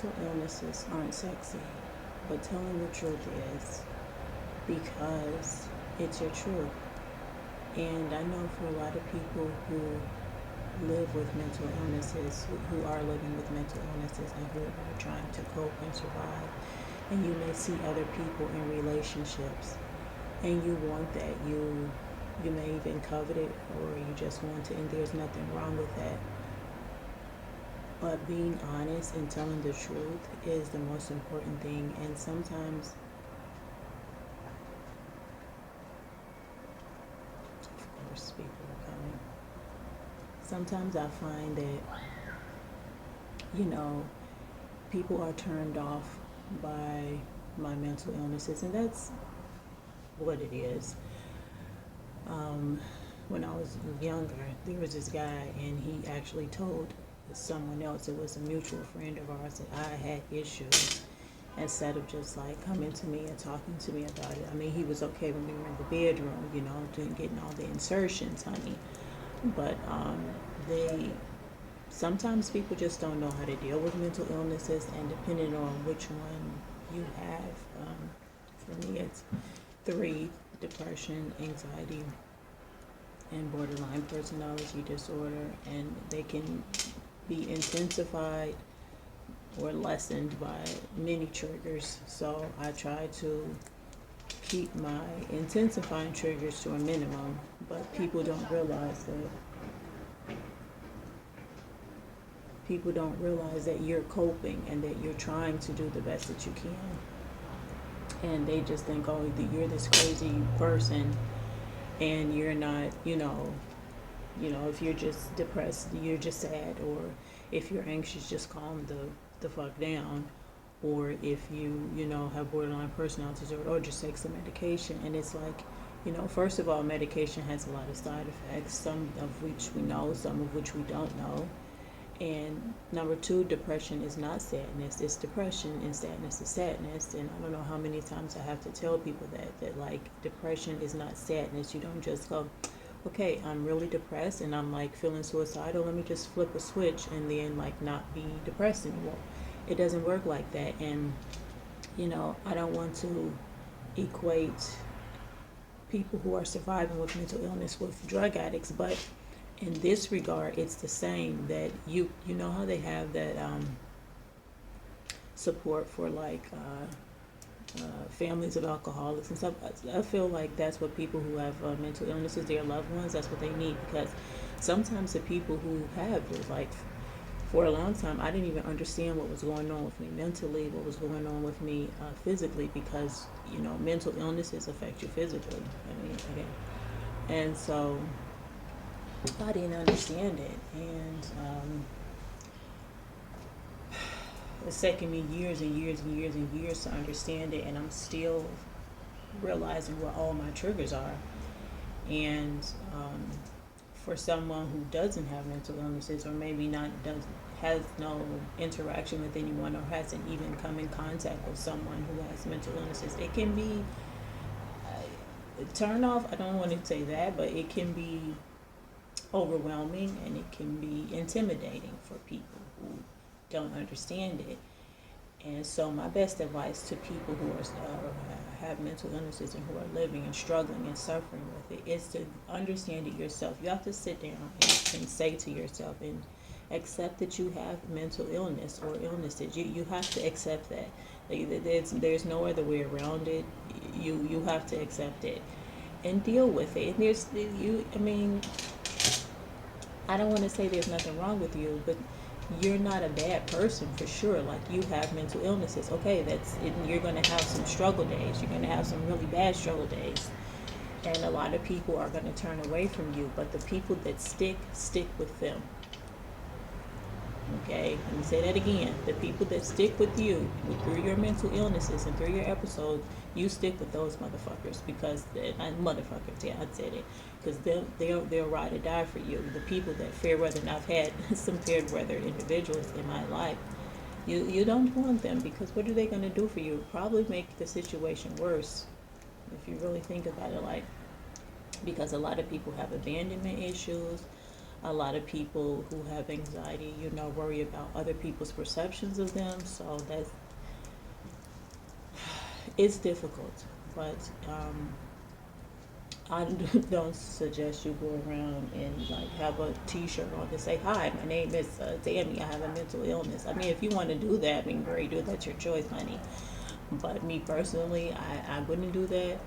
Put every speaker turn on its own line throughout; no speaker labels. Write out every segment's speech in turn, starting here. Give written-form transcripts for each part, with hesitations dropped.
mental illnesses aren't sexy, but telling the truth is, because it's your truth. And I know for a lot of people who live with mental illnesses, who are living with mental illnesses, and who are trying to cope and survive, and you may see other people in relationships, and you want that, you may even covet it, or you just want it, and there's nothing wrong with that. But being honest and telling the truth is the most important thing. And sometimes, of course, people are coming. Sometimes I find that, you know, people are turned off by my mental illnesses, and that's what it is. Um, when I was younger, there was this guy, and he actually told someone else, it was a mutual friend of ours, that I had issues, instead of just like coming to me and talking to me about it. I mean, he was okay when we were in the bedroom, getting all the insertions, honey. But they sometimes people just don't know how to deal with mental illnesses, and depending on which one you have, for me, it's three: depression, anxiety, and borderline personality disorder, and they can be intensified or lessened by many triggers. So I try to keep my intensifying triggers to a minimum, but people don't realize that you're coping and that you're trying to do the best that you can. And they just think, oh, that you're this crazy person, and you're not, if you're just depressed, you're just sad, or if you're anxious, just calm the fuck down, or if you have borderline personality disorder, or just take some medication. And it's like, first of all, medication has a lot of side effects, some of which we know, some of which we don't know. And number two, depression is not sadness. It's depression, and sadness is sadness. And I don't know how many times I have to tell people that like, depression is not sadness. You don't just go, okay, I'm really depressed and I'm like feeling suicidal, let me just flip a switch and then like not be depressed anymore. It doesn't work like that. And I don't want to equate people who are surviving with mental illness with drug addicts, but in this regard, it's the same. That you know how they have that support for like families of alcoholics and stuff. I feel like that's what people who have mental illnesses, their loved ones, that's what they need. Because sometimes the people who have it, like, for a long time, I didn't even understand what was going on with me mentally, what was going on with me physically, because mental illnesses affect you physically. I mean, again, and so I didn't understand it, and it's taken me years and years and years and years to understand it, and I'm still realizing what all my triggers are. And for someone who doesn't have mental illnesses, or maybe has no interaction with anyone, or hasn't even come in contact with someone who has mental illnesses, it can be turn off. I don't want to say that, but it can be overwhelming, and it can be intimidating for people who don't understand it. And so my best advice to people who have mental illnesses and who are living and struggling and suffering with it is to understand it yourself. You have to sit down and say to yourself and accept that you have mental illness or illnesses. You have to accept that. There's no other way around it. You have to accept it and deal with it. And I don't want to say there's nothing wrong with you, but you're not a bad person for sure. Like, you have mental illnesses. Okay, that's it. You're going to have some struggle days. You're going to have some really bad struggle days. And a lot of people are going to turn away from you, but the people that stick with them. Okay, let me say that again. The people that stick with you through your mental illnesses and through your episodes, you stick with those motherfuckers, because motherfuckers, yeah, I said it, because they'll ride or die for you. The people that fair weather, and I've had some fair weather individuals in my life, you don't want them, because what are they going to do for you? Probably make the situation worse, if you really think about it. Like, because a lot of people have abandonment issues. A lot of people who have anxiety, worry about other people's perceptions of them. So that's it's difficult, but I don't suggest you go around and like have a T-shirt on to say, "Hi, my name is Tammy. I have a mental illness." I mean, if you want to do that, I mean, great, do that's your choice, honey. But me personally, I wouldn't do that.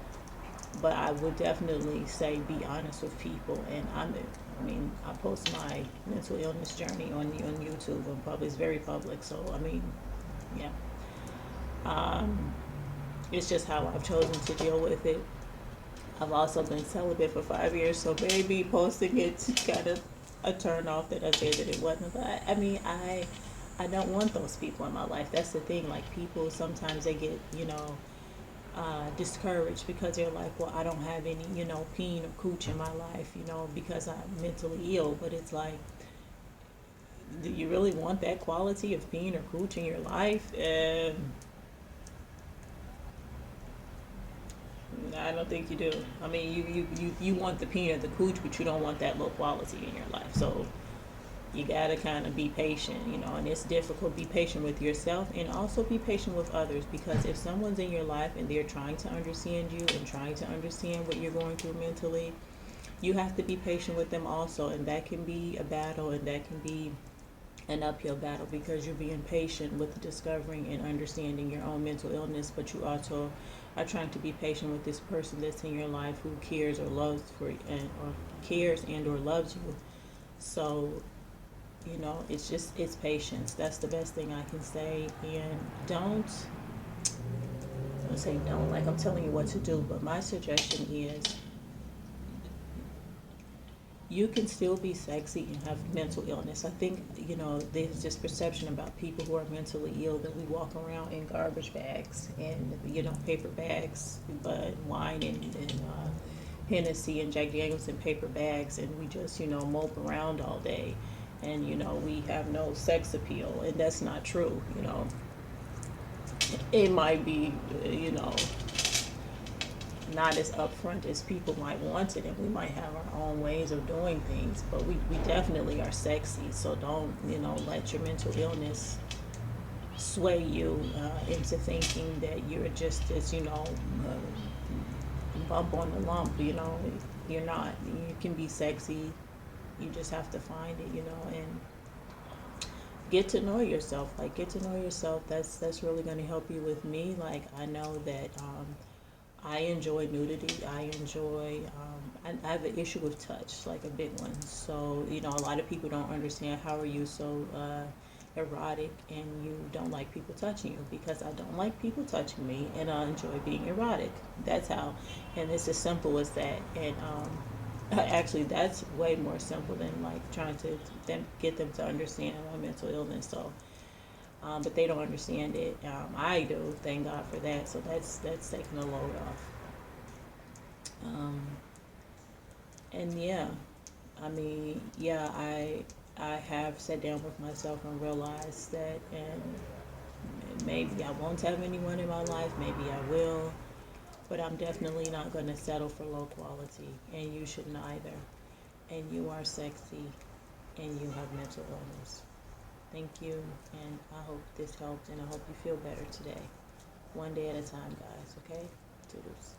But I would definitely say be honest with people. And I mean, I post my mental illness journey on YouTube and public. It's very public. So I mean, yeah. Um, it's just how I've chosen to deal with it. I've also been celibate for 5 years, so maybe posting it's kind of a turn off that I said that it wasn't. But I mean, I don't want those people in my life. That's the thing. Like people sometimes they get discouraged because they're like, well, I don't have any peen or cooch in my life, because I'm mentally ill. But it's like, do you really want that quality of peen or cooch in your life? I don't think you do. I mean, you want the peen or the cooch, but you don't want that low quality in your life. So you gotta kind of be patient, and it's difficult. Be patient with yourself and also be patient with others, because if someone's in your life and they're trying to understand you and trying to understand what you're going through mentally, you have to be patient with them also, and that can be a battle, and that can be an uphill battle, because you're being patient with discovering and understanding your own mental illness, but you also are trying to be patient with this person that's in your life who cares or loves for or cares and or loves you. So it's patience. That's the best thing I can say. And don't, I say don't like I'm telling you what to do, but my suggestion is you can still be sexy and have mental illness. I think, there's this perception about people who are mentally ill that we walk around in garbage bags and, paper bags, but wine and Hennessy and Jack Daniels in paper bags, and we just, mope around all day. And, we have no sex appeal, and that's not true, It might be, not as upfront as people might want it, and we might have our own ways of doing things, but we definitely are sexy. So don't let your mental illness sway you into thinking that you're just this bump on the lump. You're not. You can be sexy. You just have to find it, and get to know yourself. Like, get to know yourself. That's really going to help you. With me, like, I know that I enjoy nudity. I enjoy. I have an issue with touch, like a big one. So a lot of people don't understand, how are you so erotic and you don't like people touching you? Because I don't like people touching me, and I enjoy being erotic. That's how, and it's as simple as that. And actually, that's way more simple than like trying to get them to understand my mental illness. So but they don't understand it. I do, thank God for that. So that's taking a load off. Um, and yeah, I mean, yeah, I have sat down with myself and realized that, and maybe I won't have anyone in my life. Maybe I will, but I'm definitely not going to settle for low quality. And you shouldn't either. And you are sexy, and you have mental illness. Thank you, and I hope this helped, and I hope you feel better today. One day at a time, guys, okay? Toodles.